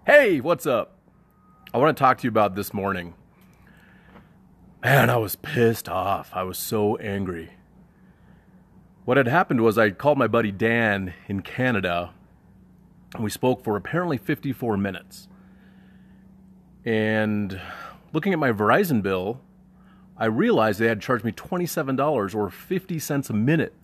Hey, what's up? I want to talk to you about this morning. Man, I was pissed off. I was so angry. What had happened was I called my buddy Dan in Canada, and we spoke for apparently 54 minutes. And looking at my Verizon bill, I realized they had charged me $27 or 50 cents a minute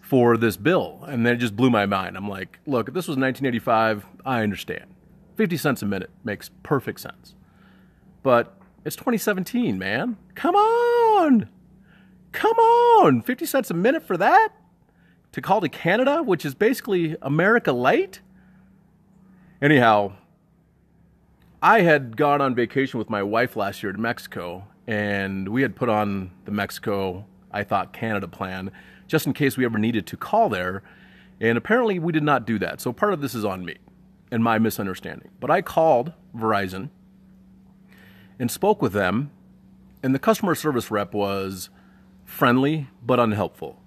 for this bill. And then it just blew my mind. I'm like, look, if this was 1985, I understand. 50 cents a minute makes perfect sense. But it's 2017, man. Come on. Come on. 50 cents a minute for that? To call to Canada, which is basically America Light? Anyhow, I had gone on vacation with my wife last year to Mexico, and we had put on the Mexico, I thought, Canada plan, just in case we ever needed to call there. And apparently we did not do that. So part of this is on me and my misunderstanding. But I called Verizon and spoke with them, and the customer service rep was friendly but unhelpful.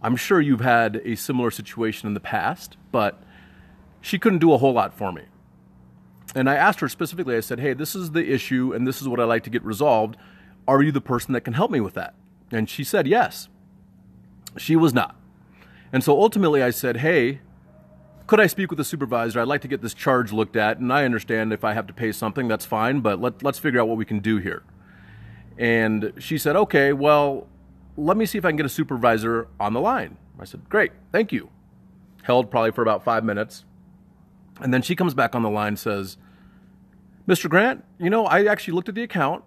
I'm sure you've had a similar situation in the past, but she couldn't do a whole lot for me. And I asked her specifically, I said, hey, this is the issue and this is what I'd like to get resolved. Are you the person that can help me with that? And she said yes. She was not. And so ultimately I said, hey, could I speak with the supervisor? I'd like to get this charge looked at, and I understand if I have to pay something, that's fine, but let's figure out what we can do here. And she said, okay, well, let me see if I can get a supervisor on the line. I said, great, thank you. Held probably for about 5 minutes. And then she comes back on the line and says, Mr. Grant, I actually looked at the account,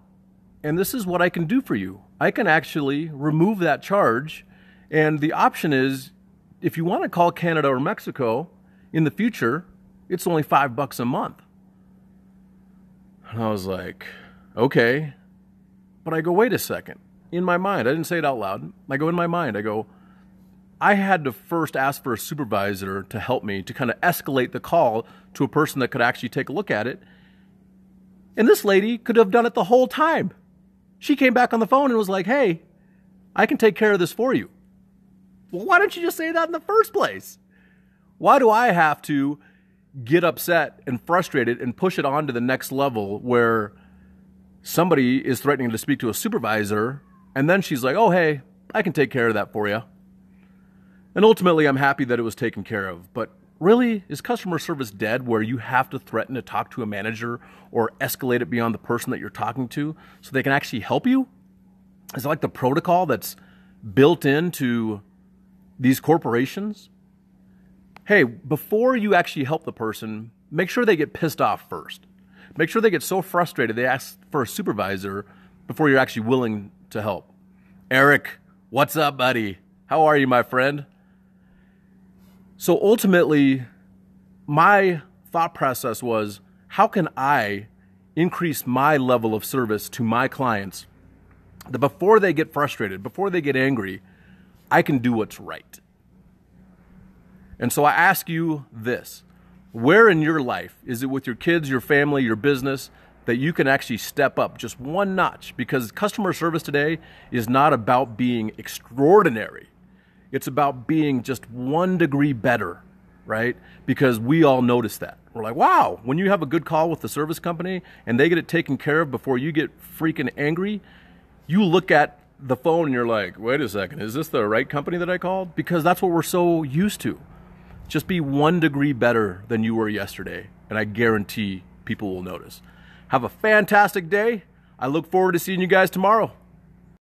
and this is what I can do for you. I can actually remove that charge, and the option is, if you want to call Canada or Mexico in the future, it's only $5 a month. And I was like, okay. But I go, wait a second. In my mind, I didn't say it out loud. I go, in my mind, I had to first ask for a supervisor to help me to kind of escalate the call to a person that could actually take a look at it. And this lady could have done it the whole time. She came back on the phone and was like, hey, I can take care of this for you. Well, why don't you just say that in the first place? Why do I have to get upset and frustrated and push it on to the next level where somebody is threatening to speak to a supervisor, and then she's like, oh, hey, I can take care of that for you. And ultimately, I'm happy that it was taken care of. But really, is customer service dead where you have to threaten to talk to a manager or escalate it beyond the person that you're talking to so they can actually help you? Is it like the protocol that's built into these corporations? Hey, before you actually help the person, make sure they get pissed off first. Make sure they get so frustrated they ask for a supervisor before you're actually willing to help. Eric, what's up, buddy? How are you, my friend? So ultimately, my thought process was, how can I increase my level of service to my clients that before they get frustrated, before they get angry, I can do what's right? And so I ask you this. Where in your life, is it with your kids, your family, your business, that you can actually step up just one notch? Because customer service today is not about being extraordinary. It's about being just 1 degree better, right? Because we all notice that. We're like, wow, when you have a good call with the service company and they get it taken care of before you get freaking angry, you look at the phone and you're like, wait a second, is this the right company that I called? Because that's what we're so used to. Just be 1 degree better than you were yesterday, and I guarantee people will notice. Have a fantastic day. I look forward to seeing you guys tomorrow.